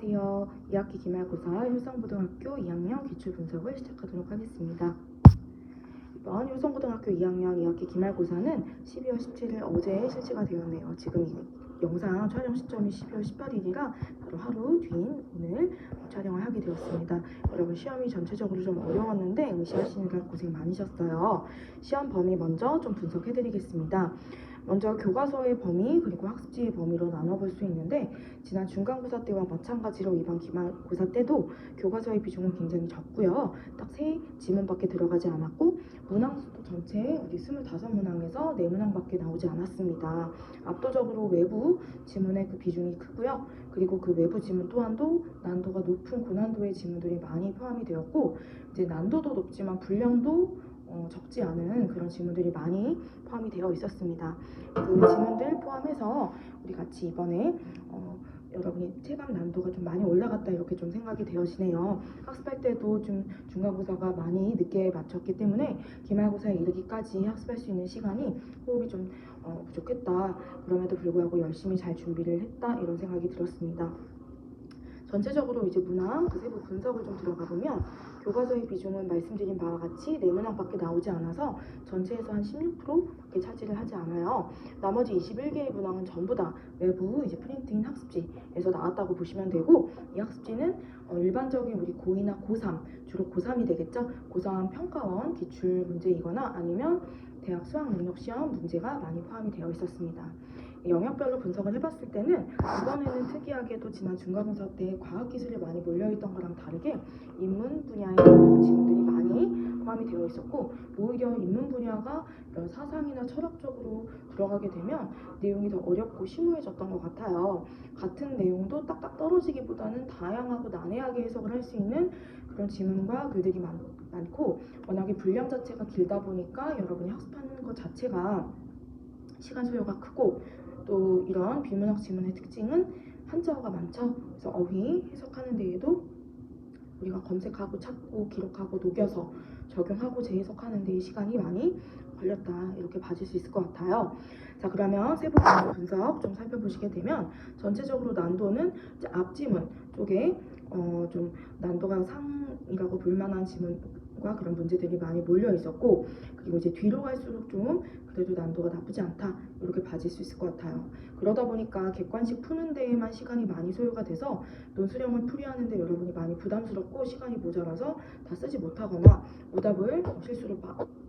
안녕하세요. 2학기 기말고사 효성고등학교 2학년 기출분석을 시작하도록 하겠습니다. 이번 효성고등학교 2학년 2학기 기말고사는 12월 17일 어제 실시가 되었네요. 지금 이 영상 촬영 시점이 12월 18일이라 바로 하루 뒤인 오늘 촬영을 하게 되었습니다. 여러분 시험이 전체적으로 좀 어려웠는데 응시하시느라 고생 많으셨어요. 시험 범위 먼저 좀 분석해드리겠습니다. 먼저 교과서의 범위 그리고 학습지의 범위로 나눠볼 수 있는데 지난 중간고사 때와 마찬가지로 이번 기말고사 때도 교과서의 비중은 굉장히 적고요. 딱 3지문밖에 들어가지 않았고 문항수도 전체 우리 25문항에서 4문항밖에 나오지 않았습니다. 압도적으로 외부 지문의 그 비중이 크고요. 그리고 그 외부 지문 또한도 난도가 높은 고난도의 지문들이 많이 포함이 되었고 이제 난도도 높지만 분량도 적지 않은 그런 지문들이 많이 포함이 되어 있었습니다. 그 지문들 포함해서 우리 같이 이번에 여러분이 체감 난도가 좀 많이 올라갔다 이렇게 좀 생각이 되어지네요. 학습할 때도 좀 중간고사가 많이 늦게 마쳤기 때문에 기말고사에 이르기까지 학습할 수 있는 시간이 호흡이 좀 부족했다. 그럼에도 불구하고 열심히 잘 준비를 했다 이런 생각이 들었습니다. 전체적으로 이제 문항 그 세부 분석을 좀 들어가 보면 교과서의 비중은 말씀드린 바와 같이 4문항밖에 나오지 않아서 전체에서 한 16%밖에 차지를 하지 않아요. 나머지 21개의 문항은 전부 다 외부 이제 프린트인 학습지에서 나왔다고 보시면 되고 이 학습지는 일반적인 우리 고2나 고3 주로 고3이 되겠죠. 고3 평가원 기출 문제이거나 아니면 대학 수학능력시험 문제가 많이 포함이 되어 있었습니다. 영역별로 분석을 해봤을 때는 이번에는 특이하게도 지난 중간고사 때 과학기술이 많이 몰려있던 거랑 다르게 인문 분야의 지문들이 많이 포함이 되어 있었고 오히려 인문 분야가 사상이나 철학적으로 들어가게 되면 내용이 더 어렵고 심오해졌던 것 같아요. 같은 내용도 딱딱 떨어지기보다는 다양하고 난해하게 해석을 할 수 있는 그런 지문과 글들이 많고 워낙에 분량 자체가 길다 보니까 여러분이 학습하는 것 자체가 시간 소요가 크고 또 이런 비문학 지문의 특징은 한자어가 많죠. 그래서 어휘 해석하는 데에도 우리가 검색하고 찾고 기록하고 녹여서 적용하고 재해석하는 데에 시간이 많이 걸렸다 이렇게 봐줄 수 있을 것 같아요. 자 그러면 세부 분석 좀 살펴보시게 되면 전체적으로 난도는 이제 앞지문 쪽에 좀 난도가 상이라고 볼만한 지문과 그런 문제들이 많이 몰려 있었고 그리고 이제 뒤로 갈수록 좀 그래도 난도가 나쁘지 않다 이렇게 봐줄 수 있을 것 같아요. 그러다 보니까 객관식 푸는 데에만 시간이 많이 소요가 돼서 논술형을 풀이하는데 여러분이 많이 부담스럽고 시간이 모자라서 다 쓰지 못하거나 오답을 실수로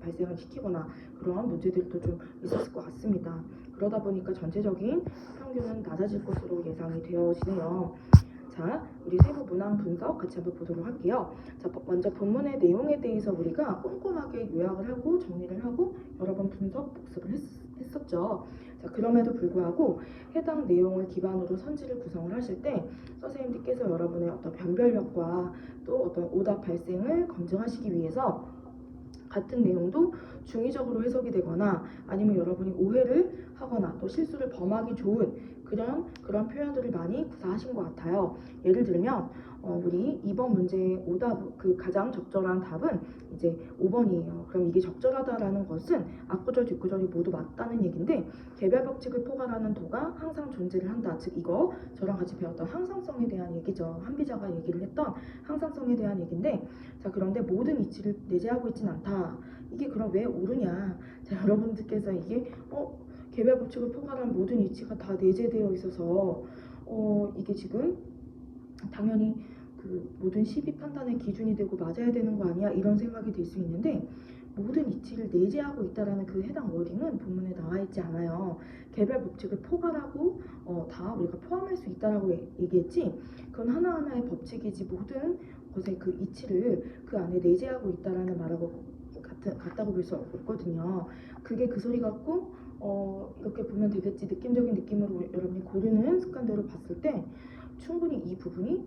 발생을 시키거나 그런 문제들도 좀 있었을 것 같습니다. 그러다 보니까 전체적인 평균은 낮아질 것으로 예상이 되어지네요. 자, 우리 세부 문항 분석 같이 한번 보도록 할게요. 자, 먼저 본문의 내용에 대해서 우리가 꼼꼼하게 요약을 하고 정리를 하고 여러 번 분석 복습을 했었죠. 자, 그럼에도 불구하고 해당 내용을 기반으로 선지를 구성을 하실 때 선생님들께서 여러분의 어떤 변별력과 또 어떤 오답 발생을 검증하시기 위해서 같은 내용도 중의적으로 해석이 되거나 아니면 여러분이 오해를 하거나 또 실수를 범하기 좋은 그런 표현들을 많이 구사하신 것 같아요. 예를 들면 우리 이번 문제의 오답 그 가장 적절한 답은 이제 5번이에요. 그럼 이게 적절하다라는 것은 앞구절 뒷구절이 모두 맞다는 얘기인데 개별 법칙을 포괄하는 도가 항상 존재를 한다. 즉 이거 저랑 같이 배웠던 항상성에 대한 얘기죠. 한비자가 얘기를 했던 항상성에 대한 얘기인데 자 그런데 모든 이치를 내재하고 있진 않다. 이게 그럼 왜 옳으냐? 자 여러분들께서 이게 개별 법칙을 포괄한 모든 이치가 다 내재되어 있어서 이게 지금 당연히 그 모든 시비 판단의 기준이 되고 맞아야 되는 거 아니야? 이런 생각이 들 수 있는데 모든 이치를 내재하고 있다라는 그 해당 워딩은 본문에 나와 있지 않아요. 개별 법칙을 포괄하고 다 우리가 포함할 수 있다라고 얘기했지. 그건 하나하나의 법칙이지 모든 것의 그 이치를 그 안에 내재하고 있다라는 말하고 같다고 볼 수 없거든요. 그게 그 소리 같고 이렇게 보면 되겠지 느낌적인 느낌으로 여러분이 고르는 습관대로 봤을 때 충분히 이 부분이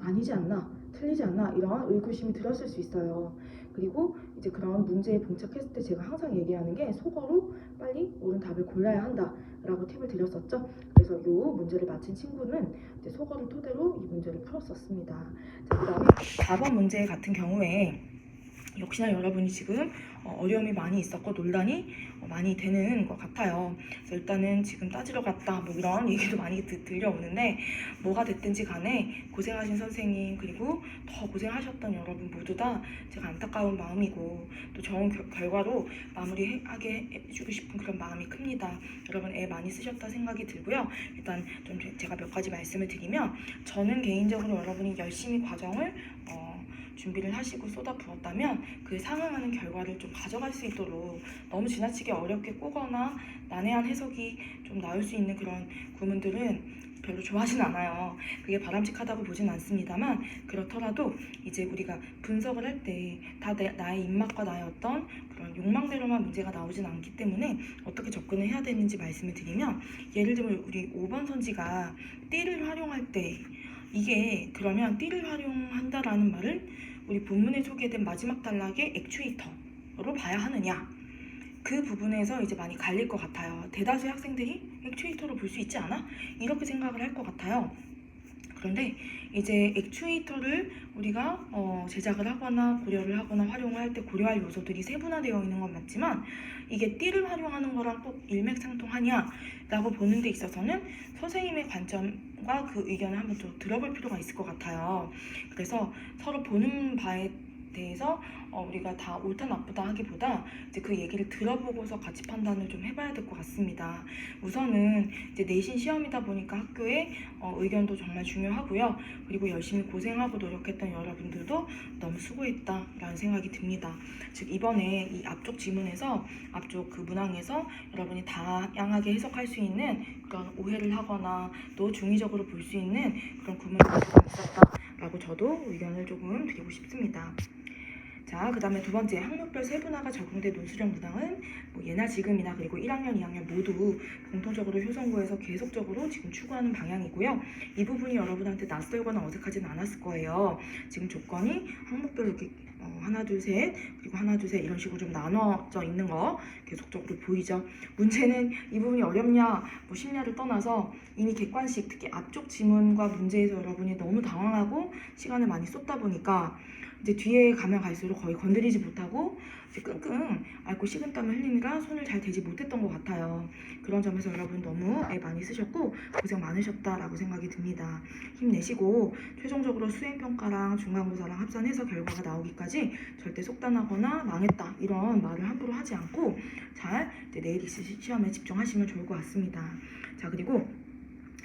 아니지 않나 틀리지 않나 이런 의구심이 들었을 수 있어요. 그리고 이제 그런 문제에 봉착했을 때 제가 항상 얘기하는 게 속어로 빨리 옳은 답을 골라야 한다라고 팁을 드렸었죠. 그래서 이 문제를 마친 친구는 이제 속어를 토대로 이 문제를 풀었었습니다. 자, 그다음에 4번 문제 같은 경우에 역시나 여러분이 지금 어려움이 많이 있었고 논란이 많이 되는 것 같아요. 그래서 일단은 지금 따지러 갔다 뭐 이런 얘기도 많이 들려오는데 뭐가 됐든지 간에 고생하신 선생님 그리고 더 고생하셨던 여러분 모두 다 제가 안타까운 마음이고 또 좋은 결과로 마무리하게 해주고 싶은 그런 마음이 큽니다. 여러분 애 많이 쓰셨다 생각이 들고요. 일단 좀 제가 몇 가지 말씀을 드리면 저는 개인적으로 여러분이 열심히 과정을 준비를 하시고 쏟아부었다면 그 상응하는 결과를 좀 가져갈 수 있도록 너무 지나치게 어렵게 꼬거나 난해한 해석이 좀 나올 수 있는 그런 구문들은 별로 좋아하진 않아요. 그게 바람직하다고 보진 않습니다만 그렇더라도 이제 우리가 분석을 할 때 다 나의 입맛과 나의 어떤 그런 욕망대로만 문제가 나오진 않기 때문에 어떻게 접근을 해야 되는지 말씀을 드리면 예를 들면 우리 5번 선지가 띠를 활용할 때 이게 그러면 띠를 활용한다라는 말을 우리 본문에 소개된 마지막 단락의 액추에이터로 봐야 하느냐 그 부분에서 이제 많이 갈릴 것 같아요. 대다수의 학생들이 액추에이터로 볼 수 있지 않아? 이렇게 생각을 할 것 같아요. 그런데 이제 액추에이터를 우리가 제작을 하거나 고려를 하거나 활용을 할 때 고려할 요소들이 세분화되어 있는 건 맞지만 이게 띠를 활용하는 거랑 꼭 일맥상통하냐라고 보는 데 있어서는 선생님의 관점과 그 의견을 한번 좀 들어볼 필요가 있을 것 같아요. 그래서 서로 보는 바에 대해서 우리가 다 옳다 나쁘다 하기보다 이제 그 얘기를 들어보고서 같이 판단을 좀 해봐야 될 것 같습니다. 우선은 이제 내신 시험이다 보니까 학교의 의견도 정말 중요하고요. 그리고 열심히 고생하고 노력했던 여러분들도 너무 수고했다라는 생각이 듭니다. 즉 이번에 이 앞쪽 지문에서 앞쪽 그 문항에서 여러분이 다양하게 해석할 수 있는 그런 오해를 하거나 또 중의적으로 볼 수 있는 그런 구문들이 있었다라고 저도 의견을 조금 드리고 싶습니다. 자, 그 다음에 두 번째, 학력별 세분화가 적용된 논술형 문항은 뭐 예나 지금이나 그리고 1학년, 2학년 모두 공통적으로 효성고에서 계속적으로 지금 추구하는 방향이고요. 이 부분이 여러분한테 낯설거나 어색하지는 않았을 거예요. 지금 조건이 항목별로 이렇게 하나, 둘, 셋, 그리고 하나, 둘, 셋 이런 식으로 좀 나눠져 있는 거 계속적으로 보이죠. 문제는 이 부분이 어렵냐, 뭐 쉽냐를 떠나서 이미 객관식, 특히 앞쪽 지문과 문제에서 여러분이 너무 당황하고 시간을 많이 쏟다 보니까 이제 뒤에 가면 갈수록 거의 건드리지 못하고 이제 끙끙 앓고 식은땀을 흘리느라 손을 잘 대지 못했던 것 같아요. 그런 점에서 여러분 너무 애 많이 쓰셨고 고생 많으셨다라고 생각이 듭니다. 힘내시고 최종적으로 수행평가랑 중간고사랑 합산해서 결과가 나오기까지 절대 속단하거나 망했다 이런 말을 함부로 하지 않고 잘 내일 있을 시험에 집중하시면 좋을 것 같습니다. 자, 그리고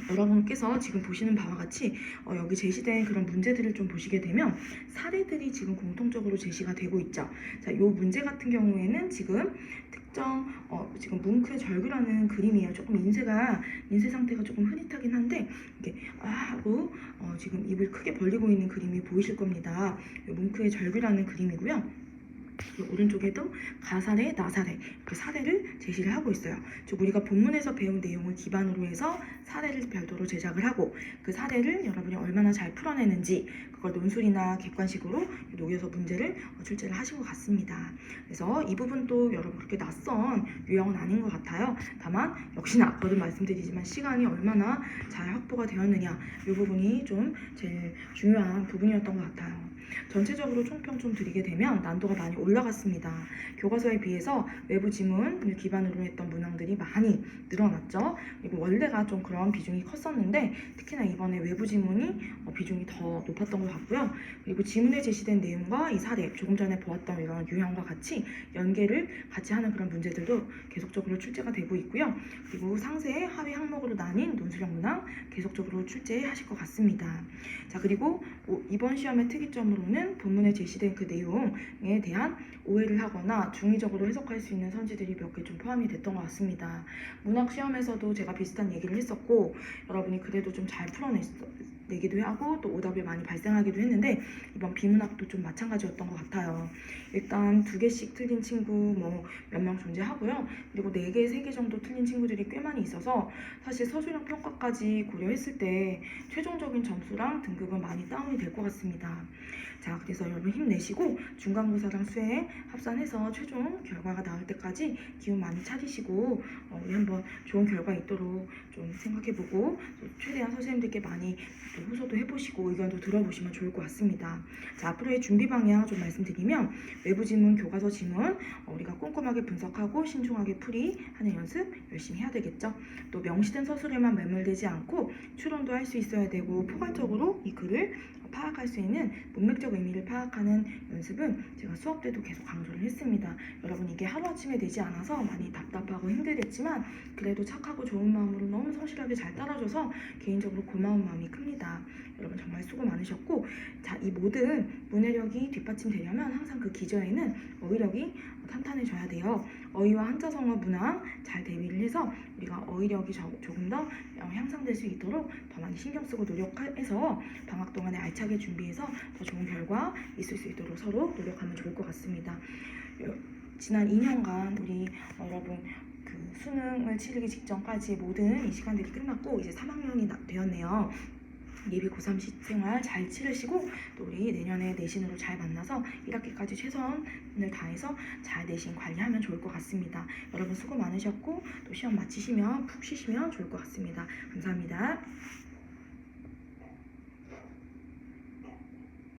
여러분께서 지금 보시는 바와 같이 여기 제시된 그런 문제들을 좀 보시게 되면 사례들이 지금 공통적으로 제시가 되고 있죠. 자, 요 문제 같은 경우에는 지금 특정 지금 뭉크의 절규라는 그림이에요. 조금 인쇄 상태가 조금 흐릿하긴 한데 이렇게 하고 지금 입을 크게 벌리고 있는 그림이 보이실 겁니다. 요 뭉크의 절규라는 그림이고요. 오른쪽에도 가사례, 나사례 이렇게 사례를 제시를 하고 있어요. 즉 우리가 본문에서 배운 내용을 기반으로 해서 사례를 별도로 제작을 하고 그 사례를 여러분이 얼마나 잘 풀어내는지 그걸 논술이나 객관식으로 녹여서 문제를 출제를 하신 것 같습니다. 그래서 이 부분도 여러분 그렇게 낯선 유형은 아닌 것 같아요. 다만 역시나 거듭 말씀드리지만 시간이 얼마나 잘 확보가 되었느냐 이 부분이 좀 제일 중요한 부분이었던 것 같아요. 전체적으로 총평 좀 드리게 되면 난도가 많이 올라갔습니다. 교과서에 비해서 외부 지문을 기반으로 했던 문항들이 많이 늘어났죠. 그리고 원래가 좀 그런 비중이 컸었는데 특히나 이번에 외부 지문이 비중이 더 높았던 것 같고요. 그리고 지문에 제시된 내용과 이 사례, 조금 전에 보았던 이런 유형과 같이 연계를 같이 하는 그런 문제들도 계속적으로 출제가 되고 있고요. 그리고 상세, 하위 항목으로 나뉜 논술형 문항 계속적으로 출제하실 것 같습니다. 자, 그리고 이번 시험의 특이점으로는 본문에 제시된 그 내용에 대한 오해를 하거나 중의적으로 해석할 수 있는 선지들이 몇 개 좀 포함이 됐던 것 같습니다. 문학 시험에서도 제가 비슷한 얘기를 했었고 여러분이 그래도 좀 잘 풀어내기도 하고 또 오답이 많이 발생하기도 했는데 이번 비문학도 좀 마찬가지였던 것 같아요. 일단 2개씩 틀린 친구 뭐 몇 명 존재하고요. 그리고 4개, 3개 정도 틀린 친구들이 꽤 많이 있어서 사실 서술형 평가까지 고려했을 때 최종적인 점수랑 등급은 많이 다운이 될 것 같습니다. 자, 그래서 여러분 힘내시고 중간고사랑 수행 합산해서 최종 결과가 나올 때까지 기운 많이 차리시고 우리 한번 좋은 결과 있도록 좀 생각해보고 최대한 선생님들께 많이 호소도 해보시고 의견도 들어보시면 좋을 것 같습니다. 자, 앞으로의 준비 방향 좀 말씀드리면 외부 지문, 교과서 지문 우리가 꼼꼼하게 분석하고 신중하게 풀이하는 연습 열심히 해야 되겠죠. 또 명시된 서술에만 매몰되지 않고 추론도 할 수 있어야 되고 포괄적으로 이 글을 파악할 수 있는 문맥적 의미를 파악하는 연습은 제가 수업 때도 계속 강조를 했습니다. 여러분 이게 하루아침에 되지 않아서 많이 답답하고 힘들겠지만 그래도 착하고 좋은 마음으로 너무 성실하게 잘 따라줘서 개인적으로 고마운 마음이 큽니다. 여러분 정말 수고 많으셨고, 자, 이 모든 문해력이 뒷받침되려면 항상 그 기저에는 어휘력이 탄탄해져야 돼요. 어휘와 한자성어 문항 잘 대비를 해서 우리가 어휘력이 조금 더 향상될 수 있도록 더 많이 신경 쓰고 노력해서 방학 동안에 알차게 준비해서 더 좋은 결과 있을 수 있도록 서로 노력하면 좋을 것 같습니다. 지난 2년간 우리 여러분 그 수능을 치르기 직전까지 모든 이 시간들이 끝났고 이제 3학년이 되었네요. 예비 고3 생활 잘 치르시고 또 우리 내년에 내신으로 잘 만나서 1학기까지 최선을 다해서 잘 내신 관리하면 좋을 것 같습니다. 여러분 수고 많으셨고 또 시험 마치시면 푹 쉬시면 좋을 것 같습니다. 감사합니다.